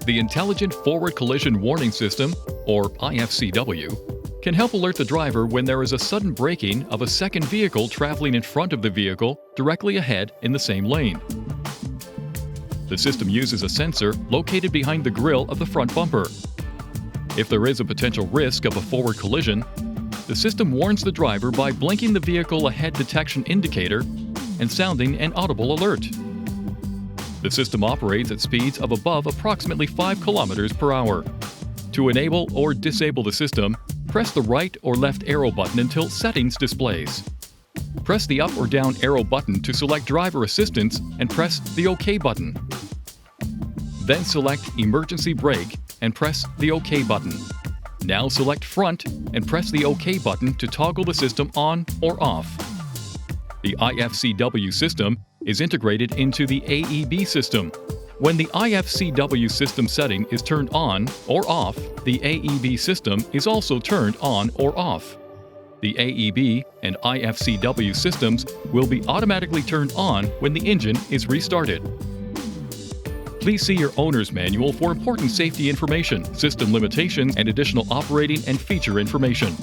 The Intelligent Forward Collision Warning System, or I-FCW, can help alert the driver when there is a sudden braking of a second vehicle traveling in front of the vehicle directly ahead in the same lane. The system uses a sensor located behind the grille of the front bumper. If there is a potential risk of a forward collision, the system warns the driver by blinking the vehicle ahead detection indicator and sounding an audible alert. The system operates at speeds of above approximately 5 km per hour. To enable or disable the system, press the right or left arrow button until Settings displays. Press the up or down arrow button to select driver assistance and press the OK button. Then select Emergency Brake and press the OK button. Now select Front and press the OK button to toggle the system on or off. The I-FCW system is integrated into the AEB system. When the I-FCW system setting is turned on or off, the AEB system is also turned on or off. The AEB and I-FCW systems will be automatically turned on when the engine is restarted. Please see your owner's manual for important safety information, system limitations, and additional operating and feature information.